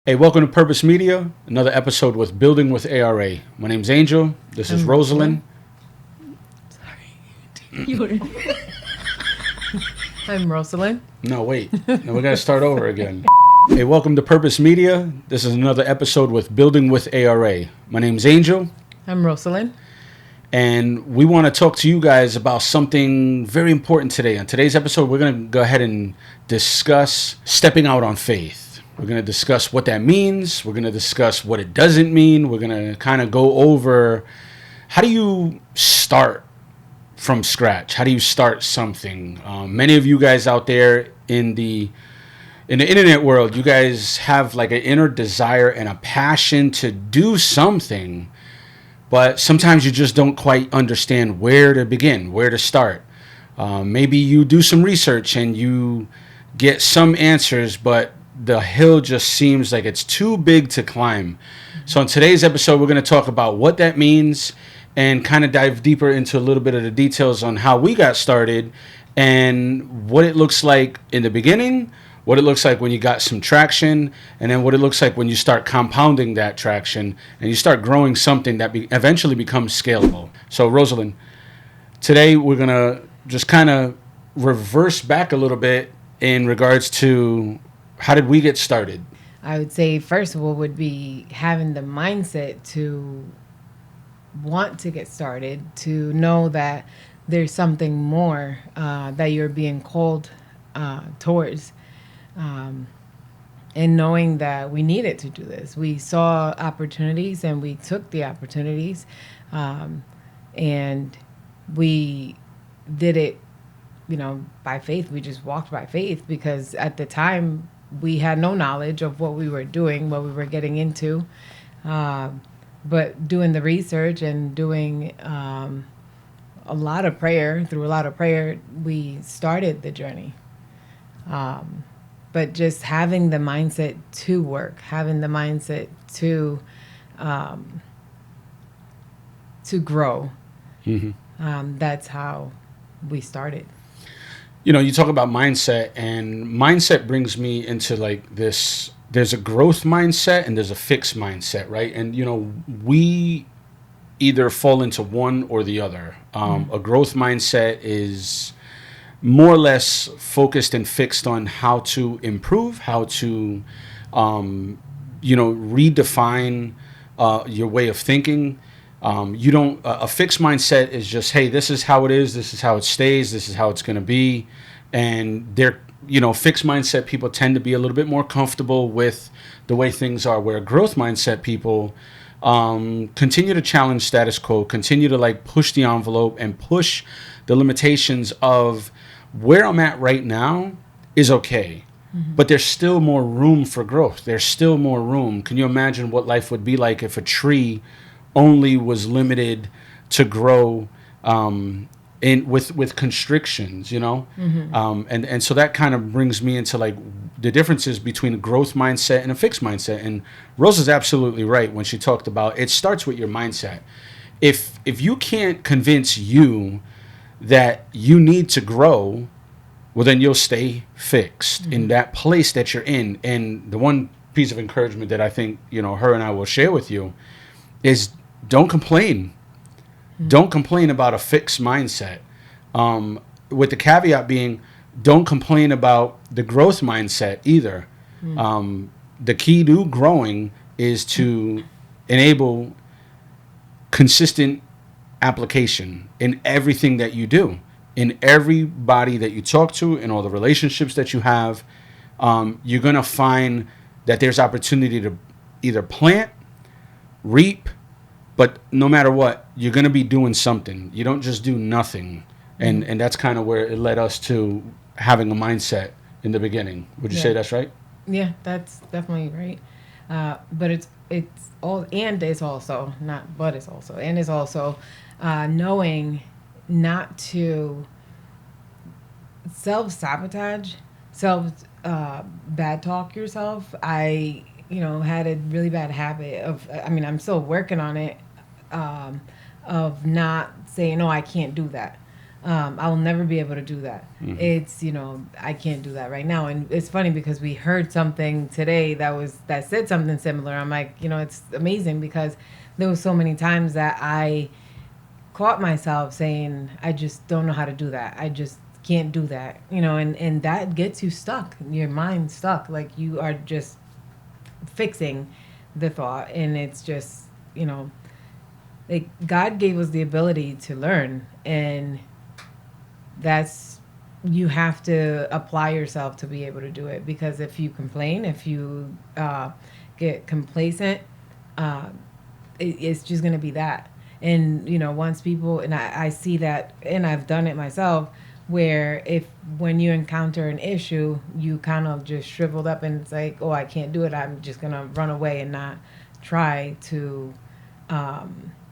Hey, welcome to Purpose Media, another episode with Building with ARA. My name's Angel. This is Rosalind. Sorry. You were... I'm Rosalind. No, wait. Now we got to start over again. Hey, welcome to Purpose Media. This is another episode with Building with ARA. My name's Angel. I'm Rosalind. And we want to talk to you guys about something very important today. On today's episode, we're going to go ahead and discuss stepping out on faith. We're going to discuss what that means. We're going to discuss what it doesn't mean. We're going to kind of go over how do you start from scratch? How do you start something? Many of you guys out there in the internet world, you guys have like an inner desire and a passion to do something, but sometimes you just don't quite understand where to begin, where to start. Maybe you do some research and you get some answers, but the hill just seems like it's too big to climb. So in today's episode, we're going to talk about what that means and kind of dive deeper into a little bit of the details on how we got started and what it looks like in the beginning, what it looks like when you got some traction, and then what it looks like when you start compounding that traction and you start growing something that eventually becomes scalable. So Rosalind, today we're going to just kind of reverse back a little bit in regards to how did we get started? I would say first of all would be having the mindset to want to get started, to know that there's something more that you're being called towards, and knowing that we needed to do this. We saw opportunities and we took the opportunities, and we did it, by faith. We just walked by faith because at the time we had no knowledge of what we were doing, what we were getting into. But doing the research and doing a lot of prayer, we started the journey. But just having the mindset to work, having the mindset to grow, that's how we started. You talk about mindset, and mindset brings me into like this. There's a growth mindset and there's a fixed mindset, right? And, we either fall into one or the other. A growth mindset is more or less focused and fixed on how to improve, how to, redefine your way of thinking. A fixed mindset is just, hey, this is how it is. This is how it stays. This is how it's going to be. And fixed mindset people tend to be a little bit more comfortable with the way things are, where growth mindset people continue to challenge status quo, continue to like push the envelope and push the limitations of where I'm at right now is okay. But there's still more room for growth. There's still more room. Can you imagine what life would be like if a tree only was limited to grow with constrictions, and so that kind of brings me into like the differences between a growth mindset and a fixed mindset. And Rose is absolutely right when she talked about it starts with your mindset. If you can't convince you that you need to grow, well, then you'll stay fixed in that place that you're in. And the one piece of encouragement that I think her and I will share with you is don't complain. Don't complain about a fixed mindset. With the caveat being, don't complain about the growth mindset either. The key to growing is to enable consistent application in everything that you do, in everybody that you talk to, in all the relationships that you have. You're going to find that there's opportunity to either plant, reap, but no matter what, you're going to be doing something. You don't just do nothing. And that's kind of where it led us to having a mindset in the beginning. Would you say that's right? Yeah, that's definitely right. But it's also knowing not to self-sabotage, bad talk yourself. I had a really bad habit of, I'm still working on it, of not saying, no, I can't do that. I'll never be able to do that. Mm-hmm. It's, I can't do that right now. And it's funny because we heard something today that said something similar. I'm like, it's amazing because there was so many times that I caught myself saying, I just don't know how to do that. I just can't do that. And that gets you stuck. Your mind's stuck. Like you are just fixing the thought. And it's just, like God gave us the ability to learn. And that's, you have to apply yourself to be able to do it. Because if you complain, if you get complacent, uh, it's just going to be that. And once people, and I see that, and I've done it myself, where if when you encounter an issue, you kind of just shriveled up and it's like, oh, I can't do it, I'm just going to run away and not try to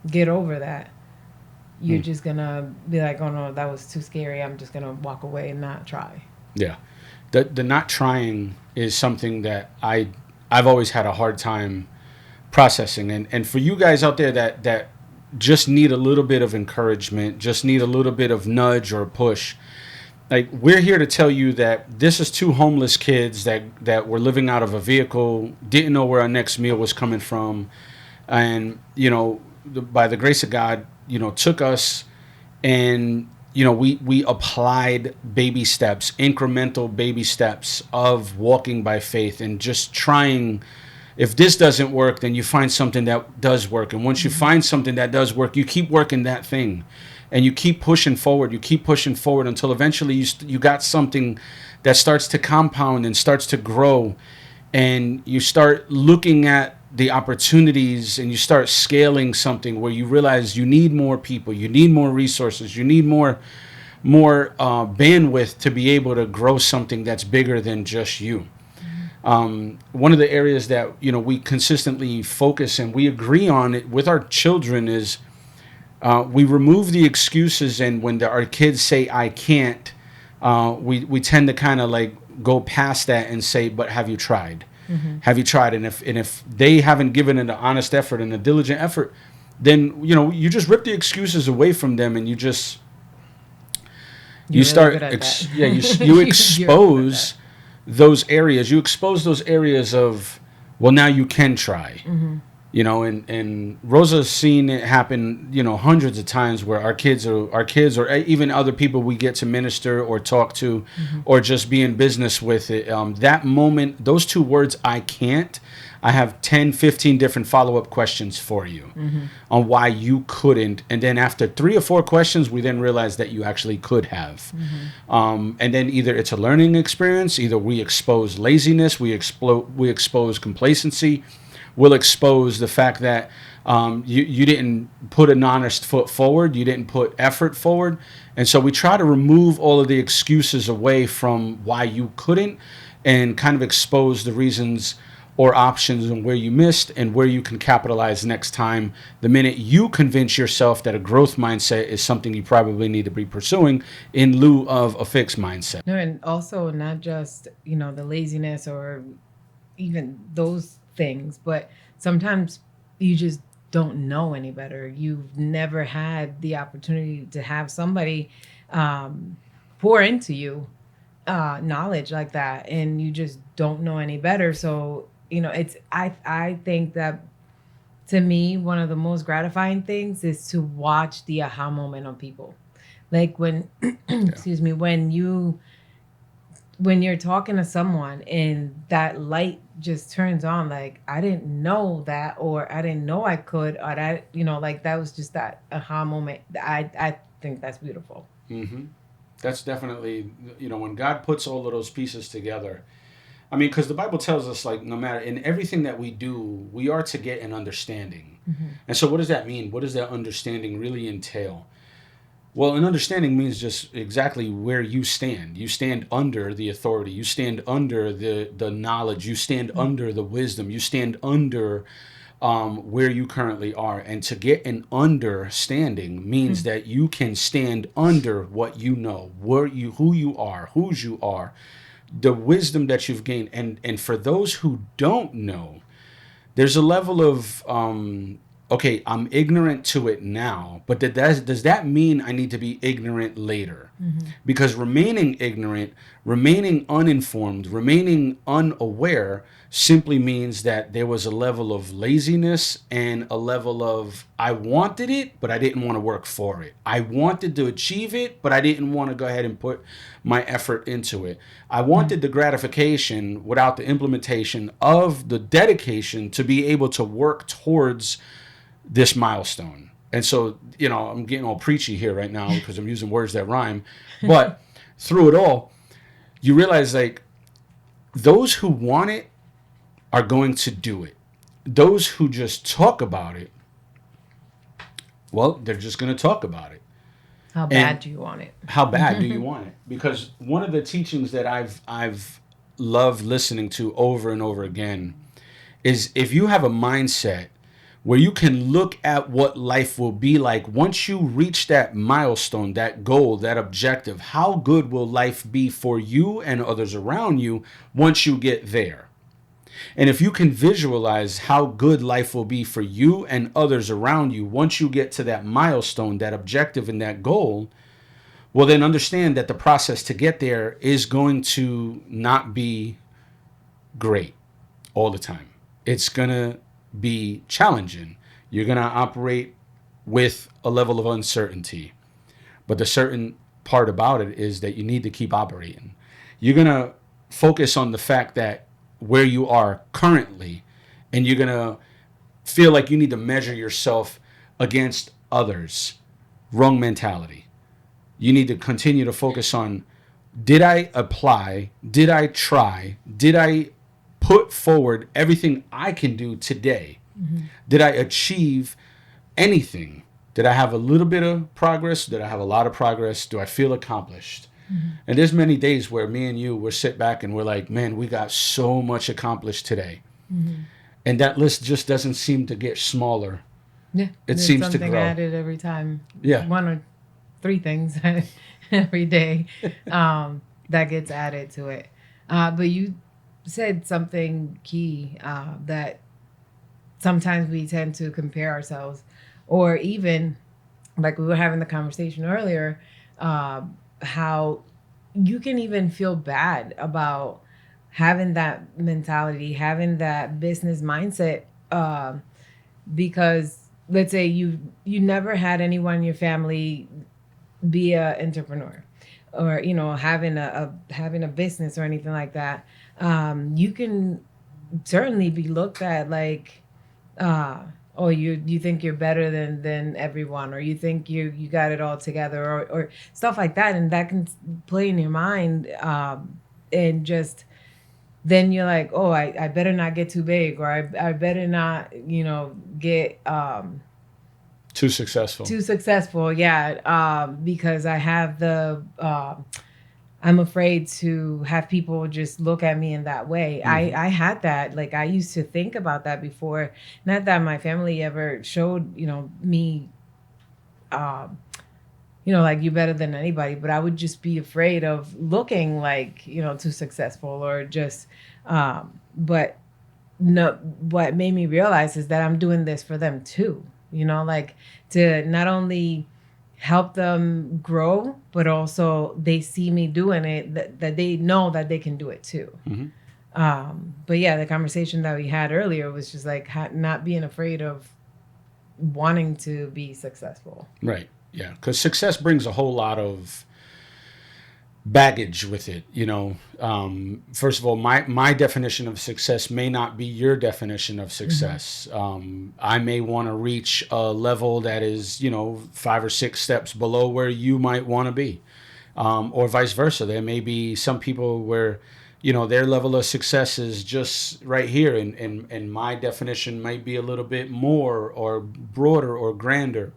get over that. You're just going to be like, oh no, that was too scary, I'm just going to walk away and not try. Yeah. The not trying is something that I've always had a hard time processing. And for you guys out there that just need a little bit of encouragement, just need a little bit of nudge or push, like, we're here to tell you that this is two homeless kids that were living out of a vehicle, didn't know where our next meal was coming from, and by the grace of God, took us, and we applied baby steps, incremental baby steps of walking by faith and just trying. If this doesn't work, then you find something that does work, and once you find something that does work, you keep working that thing, and you keep pushing forward, until eventually you got something that starts to compound and starts to grow, and you start looking at the opportunities, and you start scaling something where you realize you need more people, you need more resources, you need more bandwidth to be able to grow something that's bigger than just you. One of the areas that we consistently focus and we agree on it with our children is we remove the excuses, and when our kids say I can't, we tend to kind of like go past that and say, but have you tried? Have you tried? And if they haven't given it an honest effort and a diligent effort, then you just rip the excuses away from them, and you You're start really good at that. you expose those areas. You expose those areas of, well, now you can try. And Rosa's seen it happen, hundreds of times, where our kids or even other people we get to minister or talk to, or just be in business with it. That moment, those two words, I can't, I have 10, 15 different follow-up questions for you on why you couldn't. And then after 3 or 4 questions, we then realize that you actually could have. And then either it's a learning experience, either we expose laziness, we expose complacency, we'll expose the fact that you didn't put an honest foot forward, you didn't put effort forward. And so we try to remove all of the excuses away from why you couldn't, and kind of expose the reasons or options and where you missed and where you can capitalize next time, the minute you convince yourself that a growth mindset is something you probably need to be pursuing in lieu of a fixed mindset. No, and also not just, the laziness or even those things, but sometimes you just don't know any better. You've never had the opportunity to have somebody pour into you knowledge like that, and you just don't know any better. So it's I think that, to me, one of the most gratifying things is to watch the aha moment on people, like when excuse me, when you're talking to someone and that light just turns on, like, I didn't know that, or I didn't know I could, or that, like, that was just that aha moment. I think that's beautiful. That's definitely, when God puts all of those pieces together. I mean, because the Bible tells us, like, no matter, in everything that we do, we are to get an understanding. And so what does that mean? What does that understanding really entail? Well, an understanding means just exactly where you stand. You stand under the authority. You stand under the knowledge. You stand under the wisdom. You stand under where you currently are. And to get an understanding means that you can stand under what you know, who you are, whose you are, the wisdom that you've gained. And for those who don't know, there's a level okay, I'm ignorant to it now, but does that mean I need to be ignorant later? Because remaining ignorant, remaining uninformed, remaining unaware simply means that there was a level of laziness and a level of I wanted it, but I didn't want to work for it. I wanted to achieve it, but I didn't want to go ahead and put my effort into it. I wanted the gratification without the implementation of the dedication to be able to work towards this milestone. And so, I'm getting all preachy here right now because I'm using words that rhyme. But through it all, you realize like those who want it are going to do it. Those who just talk about it, well, they're just going to talk about it. How bad do you want it? How bad do you want it? Because one of the teachings that I've loved listening to over and over again is if you have a mindset where you can look at what life will be like once you reach that milestone, that goal, that objective, how good will life be for you and others around you once you get there? And if you can visualize how good life will be for you and others around you once you get to that milestone, that objective, and that goal, well, then understand that the process to get there is going to not be great all the time. It's going to be challenging. You're going to operate with a level of uncertainty. But the certain part about it is that you need to keep operating. You're going to focus on the fact that where you are currently, and you're going to feel like you need to measure yourself against others. Wrong mentality. You need to continue to focus on, did I apply? Did I try? Did I put forward everything I can do today? Did I achieve anything? Did I have a little bit of progress? Did I have a lot of progress? Do I feel accomplished? And there's many days where me and you will sit back and we're like, man, we got so much accomplished today. And that list just doesn't seem to get smaller. Yeah. It seems to something grow. added every time. Yeah. 1 or 3 things every day that gets added to it. But you said something key that sometimes we tend to compare ourselves, or even like we were having the conversation earlier, how you can even feel bad about having that mentality, having that business mindset, because let's say you never had anyone in your family be an entrepreneur, or having a business or anything like that. You can certainly be looked at like, oh, you think you're better than everyone, or you think you got it all together, or stuff like that, and that can play in your mind, and just then you're like, oh, I better not get too big, or I better not get Too successful. Yeah, because I have I'm afraid to have people just look at me in that way. I had that. Like, I used to think about that before. Not that my family ever showed, me, like, you're better than anybody, but I would just be afraid of looking like, too successful, or just, but no, what made me realize is that I'm doing this for them too, like, to not only help them grow, but also they see me doing it, that they know that they can do it too. But yeah, the conversation that we had earlier was just like not being afraid of wanting to be successful. Right. Yeah. Because success brings a whole lot of baggage with it. First of all, my definition of success may not be your definition of success. I may want to reach a level that is 5 or 6 steps below where you might want to be, or vice versa. There may be some people where their level of success is just right here, and my definition might be a little bit more or broader or grander.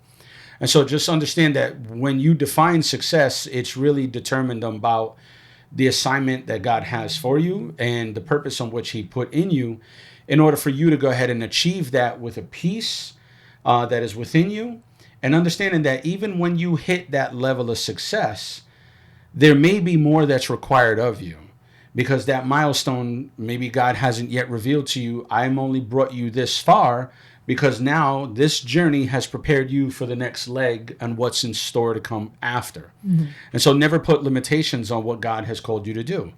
And so just understand that when you define success, it's really determined about the assignment that God has for you and the purpose on which he put in you, in order for you to go ahead and achieve that with a peace that is within you, and understanding that even when you hit that level of success, there may be more that's required of you, because that milestone, maybe God hasn't yet revealed to you. I'm only brought you this far because now this journey has prepared you for the next leg and what's in store to come after. And so never put limitations on what God has called you to do.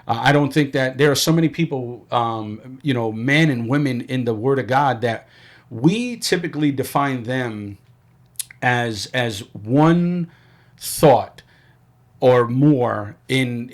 I don't think that there are so many people, men and women in the Word of God, that we typically define them as one thought or more in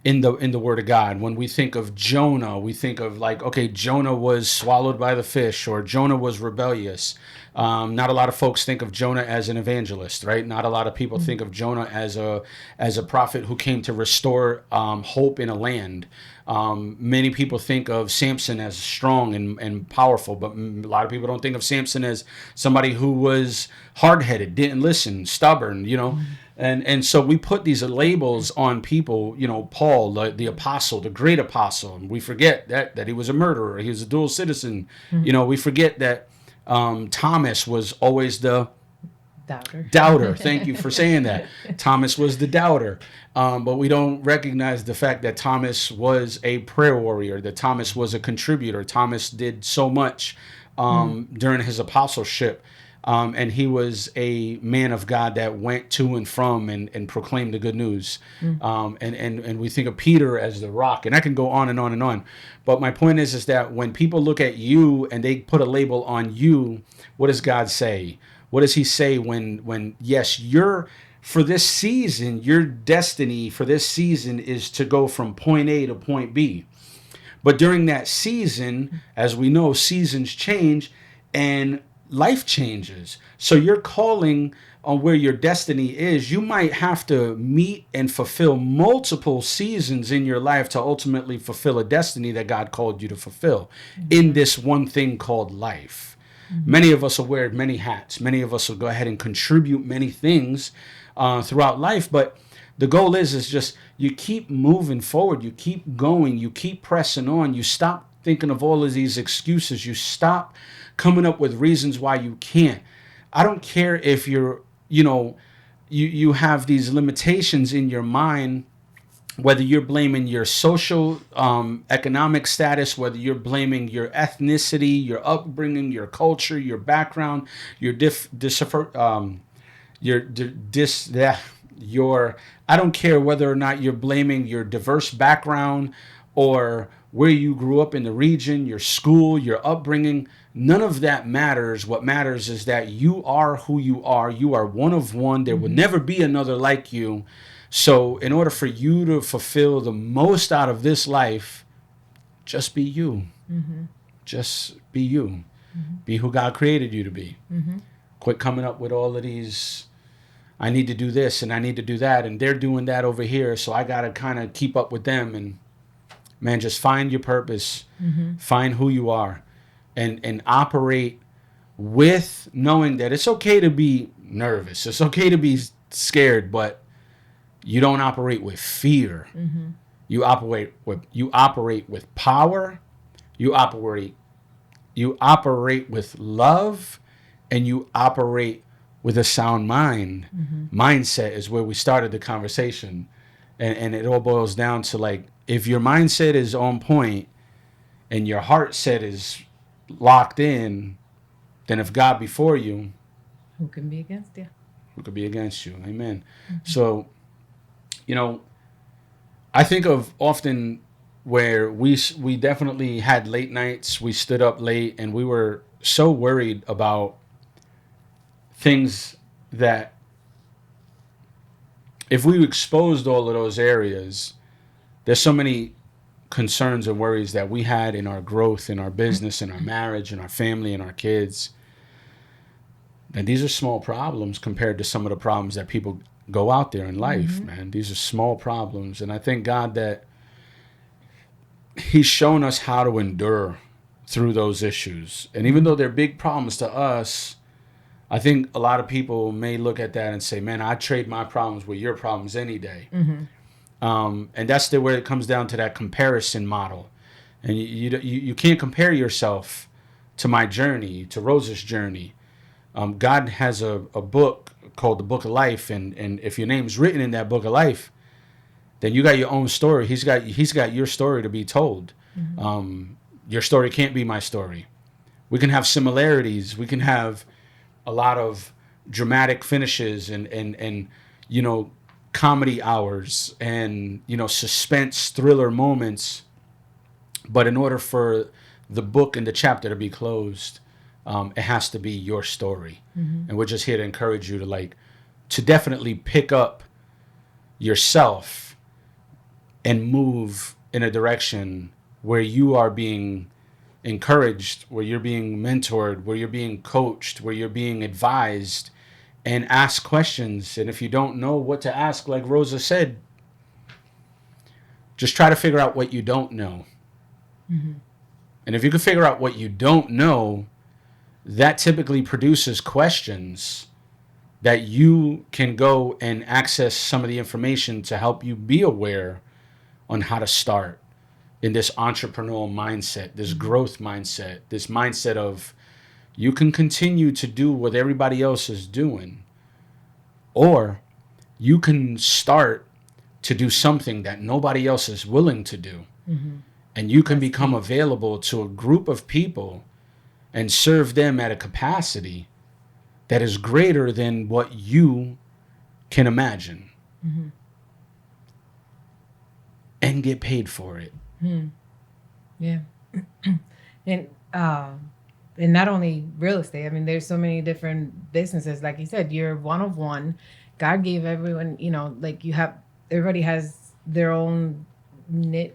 the Word of God. When we think of Jonah, we think of like, okay, Jonah was swallowed by the fish, or Jonah was rebellious. Not a lot of folks think of Jonah as an evangelist, right? Not a lot of people think of Jonah as a prophet who came to restore hope in a land. Many people think of Samson as strong and powerful, but a lot of people don't think of Samson as somebody who was hard-headed, didn't listen, stubborn. And so we put these labels on people, Paul, the apostle, the great apostle. And we forget that he was a murderer. He was a dual citizen. We forget that Thomas was always the doubter. Thank you for saying that. Thomas was the doubter. But we don't recognize the fact that Thomas was a prayer warrior, that Thomas was a contributor. Thomas did so much during his apostleship. And he was a man of God that went to and from and proclaimed the good news. And we think of Peter as the rock, and I can go on and on and on. But my point is that when people look at you and they put a label on you, what does God say? What does he say when yes, for this season, your destiny for this season is to go from point A to point B. But during that season, as we know, seasons change and life changes. So your calling on where your destiny is, you might have to meet and fulfill multiple seasons in your life to ultimately fulfill a destiny that God called you to fulfill in this one thing called life. Many of us will wear many hats. Many of us will go ahead and contribute many things throughout life. But the goal is just you keep moving forward. You keep going. You keep pressing on. You stop thinking of all of these excuses. You stop coming up with reasons why you can't. I don't care if you have these limitations in your mind, whether you're blaming your social economic status, whether you're blaming your ethnicity, your upbringing, your culture, your background, I don't care whether or not you're blaming your diverse background or where you grew up in the region, your school, your upbringing. None of that matters. What matters is that you are who you are. You are one of one. There will never be another like you. So in order for you to fulfill the most out of this life, just be you. Just be you. Be who God created you to be. Quit coming up with all of these, I need to do this and I need to do that, and they're doing that over here, so I got to kind of keep up with them. And man, just find your purpose, find who you are, and operate with knowing that it's okay to be nervous. It's okay to be scared, but you don't operate with fear. You operate with power. You operate with love, and you operate with a sound mind. Mindset is where we started the conversation, and it all boils down to, like, if your mindset is on point and your heart set is locked in, then if God before you, who can be against you? Who could be against you? Amen. So, I think of often where we definitely had late nights. We stood up late and we were so worried about things that if we exposed all of those areas, there's so many concerns and worries that we had in our growth, in our business, in our marriage, in our family, in our kids. And these are small problems compared to some of the problems that people go out there in life, man. These are small problems. And I thank God that he's shown us how to endure through those issues. And even though they're big problems to us, I think a lot of people may look at that and say, man, I'd trade my problems with your problems any day. And that's where it comes down to that comparison model. And you can't compare yourself to my journey, to Rosa's journey. God has a book called the Book of Life, and if your name's written in that Book of Life, then you got your own story. He's got your story to be told. Your story can't be my story. We can have similarities. We can have a lot of dramatic finishes and comedy hours and suspense thriller moments. But in order for the book and the chapter to be closed, it has to be your story. And we're just here to encourage you to definitely pick up yourself and move in a direction where you are being encouraged, where you're being mentored, where you're being coached, where you're being advised, and ask questions. And if you don't know what to ask, like Rosa said, just try to figure out what you don't know. And if you can figure out what you don't know, that typically produces questions that you can go and access some of the information to help you be aware on how to start in this entrepreneurial mindset, this growth mindset, this mindset of you can continue to do what everybody else is doing, or you can start to do something that nobody else is willing to do. And you can become available to a group of people and serve them at a capacity that is greater than what you can imagine. And get paid for it. Yeah. And not only real estate. I mean, there's so many different businesses. Like you said, you're one of one. God gave everyone, everybody has their own niche.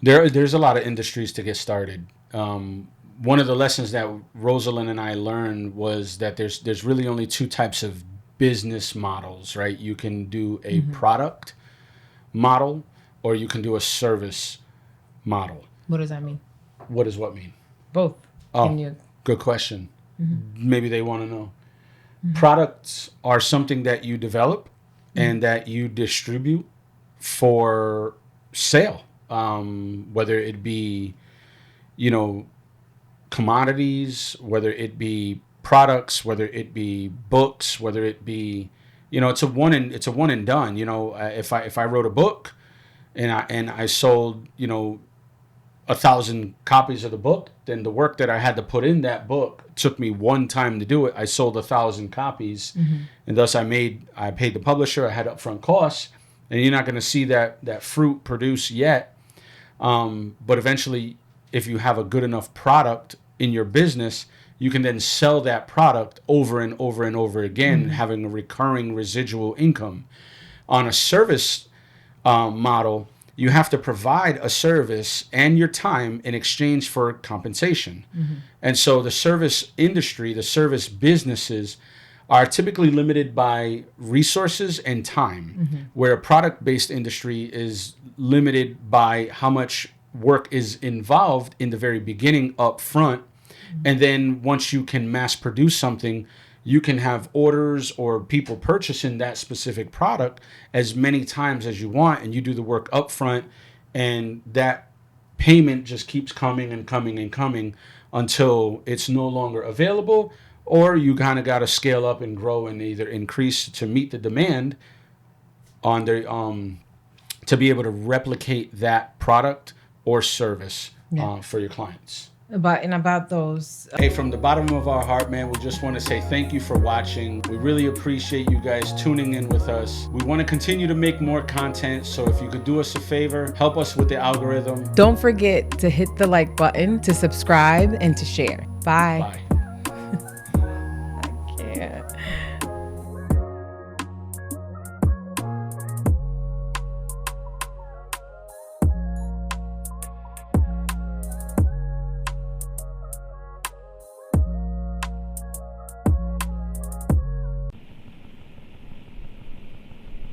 There's a lot of industries to get started. One of the lessons that Rosalind and I learned was that there's really only two types of business models, right? You can do a product model, or you can do a service model. What does that mean? What does what mean? Both. Oh, good question. Maybe they want to know. Products are something that you develop and that you distribute for sale, whether it be, commodities, whether it be products, whether it be books, whether it be, it's a one and done. If I wrote a book and I sold, 1,000 copies of the book, then the work that I had to put in that book took me one time to do it. I sold 1,000 copies, and thus I paid the publisher. I had upfront costs, and you're not going to see that fruit produce yet. But eventually, if you have a good enough product in your business, you can then sell that product over and over and over again, having a recurring residual income. On a service model, you have to provide a service and your time in exchange for compensation. And so the service industry, the service businesses are typically limited by resources and time, where a product-based industry is limited by how much work is involved in the very beginning up front. And then once you can mass produce something, you can have orders or people purchasing that specific product as many times as you want, and you do the work up front, and that payment just keeps coming and coming and coming until it's no longer available, or you kind of got to scale up and grow and either increase to meet the demand on the to be able to replicate that product or service for your clients. About those. Hey, from the bottom of our heart, man, we just want to say thank you for watching. We really appreciate you guys tuning in with us. We want to continue to make more content, so if you could do us a favor, help us with the algorithm. Don't forget to hit the like button, to subscribe, and to share. Bye. Bye. I can't.